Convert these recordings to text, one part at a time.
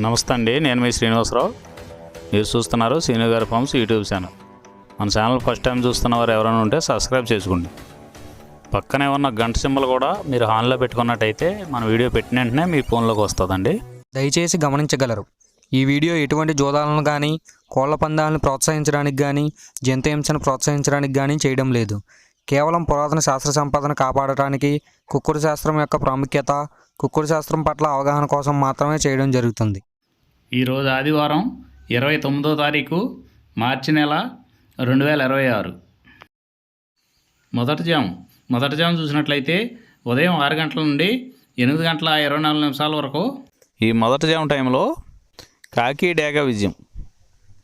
నమస్తే అండి, నేను మీ శ్రీనివాసరావు. మీరు చూస్తున్నారు శ్రీను గారి ఫార్మ్స్ యూట్యూబ్ ఛానల్. మన ఛానల్ ఫస్ట్ టైం చూస్తున్న వారు ఎవరైనా ఉంటే సబ్స్క్రైబ్ చేసుకోండి. పక్కనే ఉన్న గంట సింబల్ కూడా మీరు ఆన్లో పెట్టుకున్నట్టయితే మన వీడియో పెట్టిన వెంటనే మీ ఫోన్లోకి వస్తుందండి. దయచేసి గమనించగలరు, ఈ వీడియో ఎటువంటి జోదాలను కానీ కోళ్ల పందాలను ప్రోత్సహించడానికి కానీ జంతు హింసను ప్రోత్సహించడానికి కానీ చేయడం లేదు. కేవలం పురాతన శాస్త్ర సంపదను కాపాడటానికి, కుక్కుడు శాస్త్రం యొక్క ప్రాముఖ్యత, కుక్కుడు శాస్త్రం పట్ల అవగాహన కోసం మాత్రమే చేయడం జరుగుతుంది. ఈరోజు ఆదివారం 29వ తారీఖు మార్చి నెల 2026. మొదటి జాము చూసినట్లయితే ఉదయం 6 గంటల నుండి 8 గంటల 24 నిమిషాల వరకు ఈ మొదటి జాము టైంలో కాకి డేగ విజయం.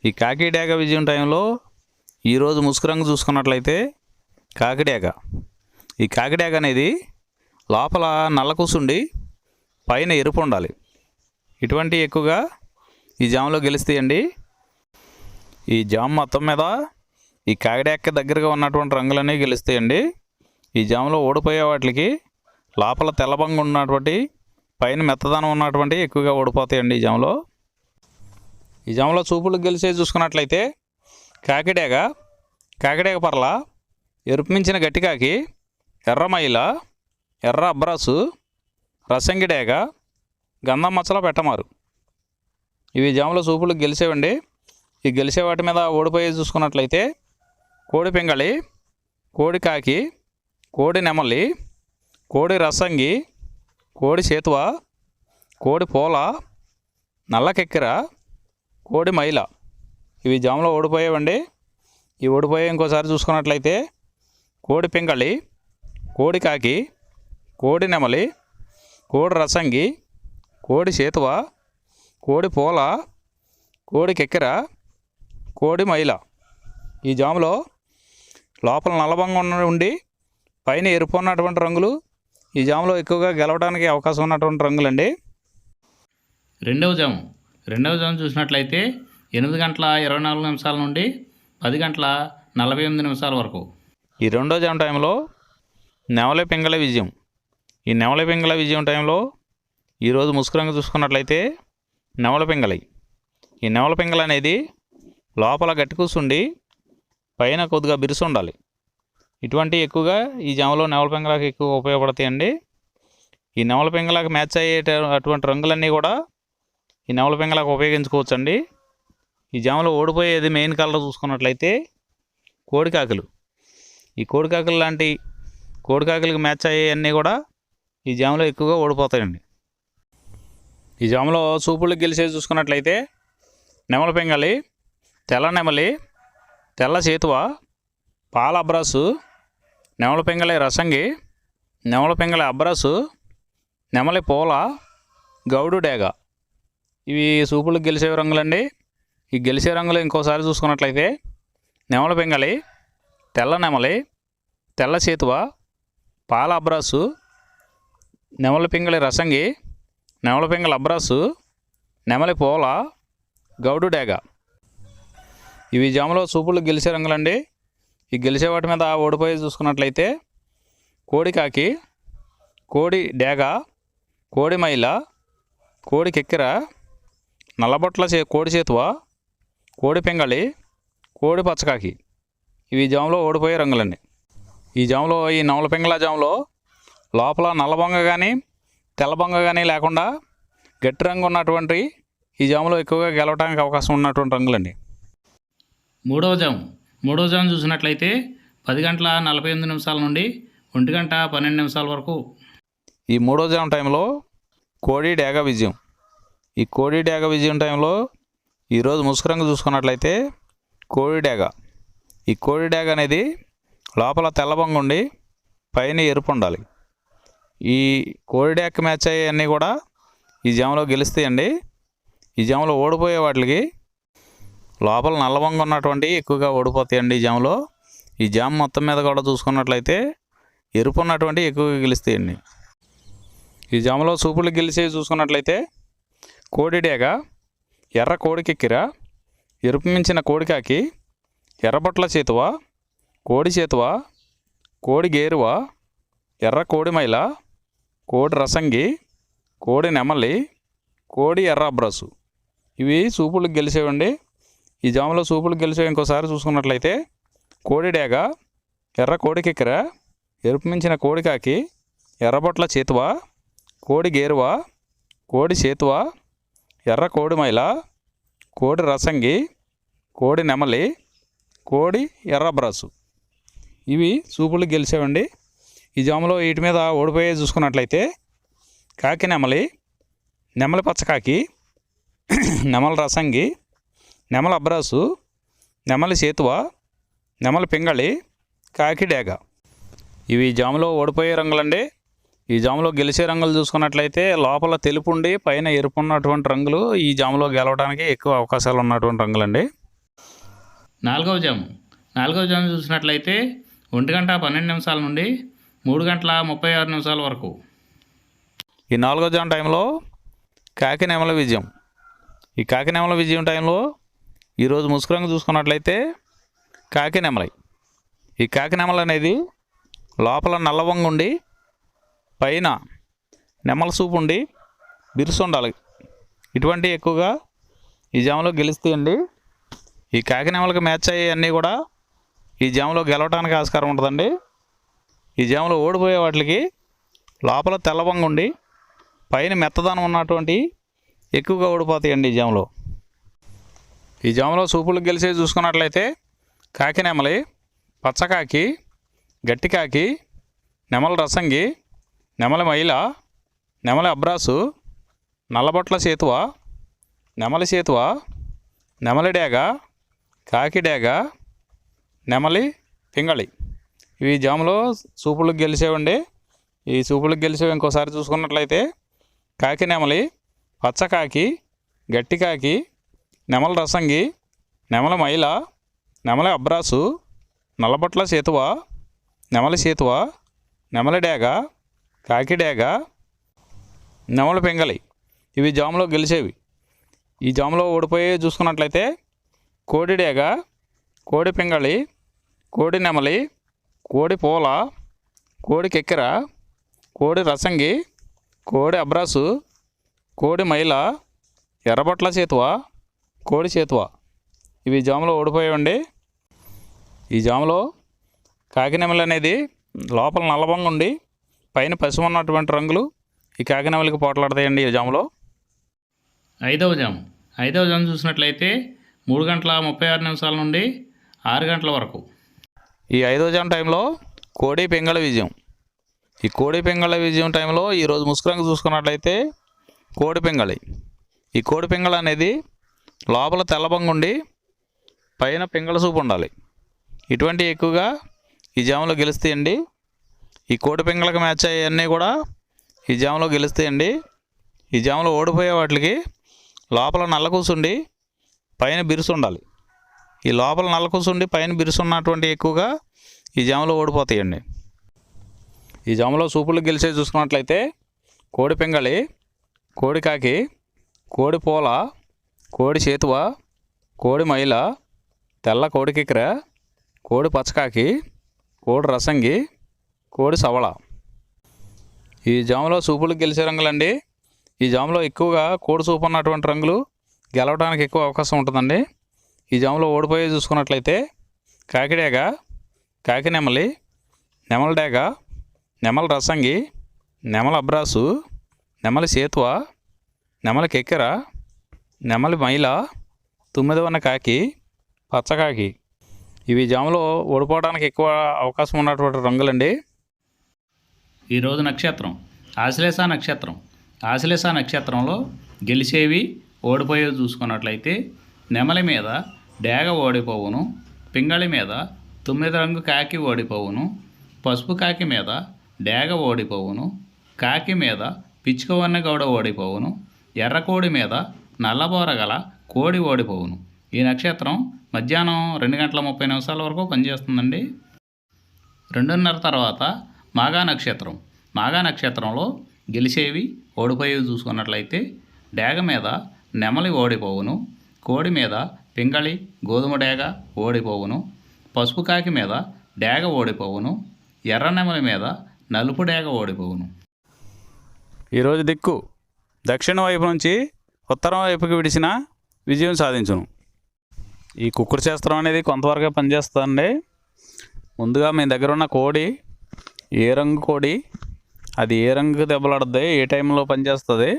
ఈ కాకి డేగ విజయం టైంలో ఈరోజు ముసుగురంగు చూసుకున్నట్లయితే కాకిడేగ. ఈ కాకిడేగ అనేది లోపల నల్ల కూసుండి పైన ఎరుపు ఉండాలి. ఇటువంటి ఎక్కువగా ఈ జాములో గెలుస్తాయండి. ఈ జాము మొత్తం మీద ఈ కాకిడేగకి దగ్గరగా ఉన్నటువంటి రంగులన్నీ గెలుస్తాయండి. ఈ జాములో ఓడిపోయే వాటికి లోపల తెల్లబంగు ఉన్నటువంటి పైన మెత్తదనం ఉన్నటువంటి ఎక్కువగా ఓడిపోతాయండి ఈ జాములో. ఈ జాములో చూపులు గెలిచే చూసుకున్నట్లయితే కాకిడేగ పర్ల, ఎరుపు మించిన గట్టికాకి, ఎర్రమైల, ఎర్ర అబ్రాసు, రసంగిడేగ, గంధం మచ్చల పెట్టమారు. ఇవి జాములో చూపులు గెలిచేవండి. ఈ గెలిచే వాటి మీద ఓడిపోయి చూసుకున్నట్లయితే కోడి పింగళి, కోడి కాకి, కోడి నెమలి, కోడి రసంగి, కోడి చేతువ, కోడి పోల, నల్లకెక్కిర, కోడి మైల. ఇవి జాములో ఓడిపోయేవండి. ఈ ఓడిపోయే ఇంకోసారి చూసుకున్నట్లయితే కోడి పింగళి, కోడి కాకి, కోడి నెమలి, కోడి రసంగి, కోడి చేతువ, కోడి పోల, కోడి కెక్కెర, కోడి మైల. ఈ జాములో లోపల నల్లబంగా ఉండి పైన ఎరుపు ఉన్నటువంటి రంగులు ఈ జాములో ఎక్కువగా గెలవడానికి అవకాశం ఉన్నటువంటి రంగులండి. రెండవ జాము చూసినట్లయితే 8 గంటల 24 నిమిషాల నుండి 10 గంటల 48 నిమిషాల వరకు ఈ రెండో జాము టైంలో నెమలి పింగళ విజయం. ఈ నెమలి పింగళ విజయం టైంలో ఈరోజు ముసుగురంగు చూసుకున్నట్లయితే నెమలి పింగళి. ఈ నెమలి పింగళ అనేది లోపల గట్టి కూసుండి పైన కొద్దిగా బిరుసు ఉండాలి. ఇటువంటి ఎక్కువగా ఈ జాములో నెమలి పింగళకి ఎక్కువ ఉపయోగపడతాయండి. ఈ నెమలి పింగళకి మ్యాచ్ అయ్యే అటువంటి రంగులన్నీ కూడా ఈ నెమలి పింగళకి ఉపయోగించుకోవచ్చండి. ఈ జాములో ఓడిపోయేది మెయిన్ కలర్ చూసుకున్నట్లయితే కోడికాకులు. ఈ కోడికాకులు లాంటి కోడికాకులకి మ్యాచ్ అయ్యేవన్నీ కూడా ఈ జాములో ఎక్కువగా ఓడిపోతాయండి. ఈ జాములో చూపులకు గెలిచేది చూసుకున్నట్లయితే నెమలి పింగళి, తెల్ల నెమలి, తెల్ల చేతువ, పాల అబ్రాసు, నెమలి పింగళి రసంగి, నెమలి పింగళి అబ్రాసు, నెమలి పోల, గౌడు డేగ. ఇవి చూపులకు గెలిచే రంగులండి. ఈ గెలిచే రంగులు ఇంకోసారి చూసుకున్నట్లయితే నెమలి పింగళి, తెల్ల నెమలి, తెల్ల చేతువ, పాల అబ్రాసు, నెమలి పింగళి రసంగి, నెమలి పింగళి అబ్రాసు, నెమలి పోల, గౌడు డేగ. ఇవి జాములో చూపులు గెలిచే రంగులండి. ఈ గెలిచే వాటి మీద ఓడిపోయి చూసుకున్నట్లయితే కోడి కాకి, కోడి డేగ, కోడి మైల, కోడి కెక్కిర, నల్లబొట్ల కోడి చేతువ, కోడి పింగళి, కోడి పచ్చకాకి. ఇవి జాములో ఓడిపోయే రంగులండి. ఈ జాములో ఈ నెమలి పింగళ జాములో లోపల నల్లబొంగ కానీ తెల్లబొంగ కానీ లేకుండా గట్టి రంగు ఉన్నటువంటి ఈ జాములో ఎక్కువగా గెలవడానికి అవకాశం ఉన్నటువంటి రంగులండి. మూడవ జాము చూసినట్లయితే 10 గంటల 48 నిమిషాల నుండి 1 గంట 12 నిమిషాల వరకు ఈ మూడో జాము టైంలో కోడి డేగ విజయం. ఈ కోడి డేగ విజయం టైంలో ఈరోజు ముసుగురంగు చూసుకున్నట్లయితే కోడి డేగ. ఈ కోడి డేగ అనేది లోపల తెల్లబొంగ ఉండి పైన ఎరుపు ఉండాలి. ఈ కోడి డేగకి మ్యాచ్ అయ్యేవన్నీ కూడా ఈ జాములో గెలుస్తాయండి. ఈ జాములో ఓడిపోయే వాటికి లోపల నల్లబొంగ ఉన్నటువంటి ఎక్కువగా ఓడిపోతాయండి ఈ జాములో. ఈ జాము మొత్తం మీద కూడా చూసుకున్నట్లయితే ఎరుపు ఉన్నటువంటి ఎక్కువగా గెలుస్తాయండి. ఈ జాములో చూపులు గెలిచేవి చూసుకున్నట్లయితే కోడి డేగ, ఎర్ర కోడికెక్కిర, ఎరుపు మించిన కోడికాకి, ఎర్రబొట్ల చేతువ, కోడి చేతువ, కోడి గేరువ, ఎర్ర కోడి మైల, కోడి రసంగి, కోడి నెమలి, కోడి ఎర్ర అబ్రాసు. ఇవి సూపులకు గెలిచేవండి. ఈ జాములో సూపులకు గెలిచేవి ఇంకోసారి చూసుకున్నట్లయితే కోడి డేగ, ఎర్ర కోడి కిక్కెర, ఎరుపు మించిన కోడికాకి, ఎర్రబొట్ల చేతువ, కోడి గేరువ, కోడి చేతువ, ఎర్ర కోడి మైల, కోడి రసంగి, కోడి నెమలి, కోడి ఎర్ర బ్రాసు. ఇవి సూపులకు గెలిచేవండి. ఈ జాములో వీటి మీద ఓడిపోయే చూసుకున్నట్లయితే కాకి నెమలి, నెమలి పచ్చకాకి, నెమలి రసంగి, నెమలి అబ్రాసు, నెమలి సేతువ, నెమలి పింగళి, కాకి డేగ. ఇవి జాములో ఓడిపోయే రంగులండి. ఈ జాములో గెలిచే రంగులు చూసుకున్నట్లయితే లోపల తెలుపు ఉండి పైన ఎరుపు ఉన్నటువంటి రంగులు ఈ జాములో గెలవడానికి ఎక్కువ అవకాశాలు ఉన్నటువంటి రంగులండి. నాలుగవ జాము చూసినట్లయితే 1:12 నుండి 3:36 వరకు. ఈ 4వ జాము టైంలో కాకి నెమల విజయం. ఈ కాకి నెమల విజయం టైంలో ఈరోజు ముసుగు రంగు చూసుకున్నట్లయితే కాకి నెమలి. ఈ కాకి నెమల అనేది లోపల నల్లవంగు ఉండి పైన నెమల సూపు ఉండి బిరుసు ఉండాలి. ఇటువంటి ఎక్కువగా ఈ జాములో గెలుస్తాయండి. ఈ కాకి నెమలకు మ్యాచ్ అయ్యేవన్నీ కూడా ఈ జాములో గెలవడానికి ఆస్కారం ఉంటుందండి. ఈ జాములో ఓడిపోయే వాటికి లోపల తెల్లవంగు ఉండి పైన మెత్తదనం ఉన్నటువంటి ఎక్కువగా ఓడిపోతాయండి ఈ జాములో. ఈ జాములో సూపులకు గెలిచేవి చూసుకున్నట్లయితే కాకి నెమలి, పచ్చకాకి, గట్టికాకి, నెమలి రసంగి, నెమలి మైల, నెమలి అబ్రాసు, నల్లబొట్ల సేతువ, నెమలి సేతువ, నెమలి డేగ, కాకి డేగ, నెమలి పింగళి. ఇవి జాములో సూపులకు గెలిచేవండి. ఈ సూపులకు గెలిచేవి ఇంకోసారి చూసుకున్నట్లయితే కాకి నెమలి, పచ్చకాకి, గట్టికాకి, నెమలి రసంగి, నెమలి మైల, నెమలి అబ్రాసు, నల్లబొట్ల సేతువ, నెమలి సేతువ, నెమలి డేగ, కాకి డేగ, నెమలి పింగళి. ఇవి జాములో గెలిచేవి. ఈ జాములో ఓడిపోయి చూసుకున్నట్లయితే కోడి డేగ, కోడి పింగళి, కోడి నెమలి, కోడి పూల, కోడి కెక్కెర, కోడి రసంగి, కోడి అబ్రాసు, కోడి మైల, ఎర్రబొట్ల చేతువ, కోడి చేతువ. ఇవి జాములో ఓడిపోయాయండి. ఈ జాములో కాకి నెమలి అనేది లోపల నల్లబంగా ఉండి పైన పసుపు ఉన్నటువంటి రంగులు ఈ కాకి నెమలికి పోట్లాడతాయండి ఈ జాములో. ఐదవ జాము చూసినట్లయితే 3:36 నుండి 6 గంటల వరకు. ఈ 5వ జాము టైంలో కోడి పింగళ విజయం. ఈ కోడి పింగళ విజయం టైంలో ఈరోజు ముసుగు రంగు చూసుకున్నట్లయితే కోడి పింగళి. ఈ కోడి పింగళ అనేది లోపల తెల్లబంగుండి పైన పింగళ సూపు ఉండాలి. ఇటువంటి ఎక్కువగా ఈ జాములో గెలుస్తాయండి. ఈ కోడి పింగళకి మ్యాచ్ అయ్యేవన్నీ కూడా ఈ జాములో గెలుస్తాయండి. ఈ జాములో ఓడిపోయే వాటికి లోపల నల్ల కూసుండి పైన బిరుసు ఉండాలి. ఈ లోపల నల్ల కూసుండి పైన బిరుసు ఉన్నటువంటి ఎక్కువగా ఈ జాములో ఓడిపోతాయండి. ఈ జాములో సూపులు గెలిచే చూసుకున్నట్లయితే కోడి పింగళి, కోడి కాకి, కోడి పూల, కోడి చేతువ, కోడి మైల, తెల్ల కోడి కిక్కెర, కోడి పచ్చకాకి, కోడి రసంగి, కోడి సవళ. ఈ జాములో సూపులకు గెలిచే రంగులండి. ఈ జాములో ఎక్కువగా కోడి సూపు ఉన్నటువంటి రంగులు గెలవడానికి ఎక్కువ అవకాశం ఉంటుందండి. ఈ జాములో ఓడిపోయి చూసుకున్నట్లయితే కాకి డేగ, కాకి నెమలి, నెమలి డేగ, నెమలి రసంగి, నెమలి అబ్రాసు, నెమలి సేతువ, నెమలి కెక్కెర, నెమలి మైల, తుమ్మిదవన్న కాకి, పచ్చకాకి. ఇవి జాములో ఓడిపోవడానికి ఎక్కువ అవకాశం ఉన్నటువంటి రంగులండి. ఈరోజు నక్షత్రం ఆశ్లేష నక్షత్రంలో గెలిచేవి ఓడిపోయేవి చూసుకున్నట్లయితే నెమలి మీద డేగ ఓడిపోవును, పింగళి మీద 9 రంగు కాకి ఓడిపోవును, పసుపు కాకి మీద డేగ ఓడిపోవును, కాకి మీద పిచ్చుకవన్న గౌడ ఓడిపోవును, ఎర్రకోడి మీద నల్లబోర గల కోడి ఓడిపోవును. ఈ నక్షత్రం మధ్యాహ్నం 2:30 వరకు పనిచేస్తుందండి. 2:30 తర్వాత మాఘ నక్షత్రంలో గెలిచేవి ఓడిపోయేవి చూసుకున్నట్లయితే డేగ మీద నెమలి ఓడిపోవును, కోడి మీద పింగళి గోధుమ డేగ ఓడిపోవును, పసుపు కాకి మీద డేగ ఓడిపోవును, ఎర్ర నెమలి మీద నలుపు డేగ ఓడిపోవును. ఈరోజు దిక్కు దక్షిణ వైపు నుంచి ఉత్తరం వైపుకి విడిచిన విజయం సాధించును. ఈ కుక్కుడు శాస్త్రం అనేది కొంతవరకే పనిచేస్తుందండి. ముందుగా మీ దగ్గర ఉన్న కోడి ఏ రంగు కోడి, అది ఏ రంగు దెబ్బలాడుతుంది, ఏ టైంలో పనిచేస్తుంది,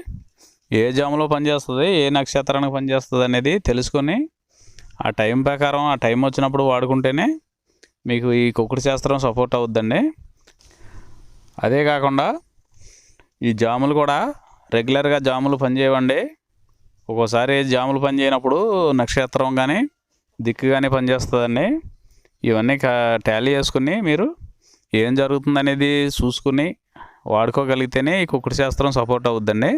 ఏ జాములో పనిచేస్తుంది, ఏ నక్షత్రానికి పనిచేస్తుంది అనేది తెలుసుకొని ఆ టైం ప్రకారం ఆ టైం వచ్చినప్పుడు వాడుకుంటేనే మీకు ఈ కుక్కుడు శాస్త్రం సపోర్ట్ అవుద్దండి. అదే కాకుండా ఈ జాములు కూడా రెగ్యులర్గా జాములు పనిచేయవండి. ఒక్కోసారి జాములు పనిచేయనప్పుడు నక్షత్రం కానీ దిక్కు కానీ పనిచేస్తుందండి. ఇవన్నీ టాలీ చేసుకుని మీరు ఏం జరుగుతుందనేది చూసుకుని వాడుకోగలిగితేనే ఈ కుక్కుడు శాస్త్రం సపోర్ట్ అవుద్దండి.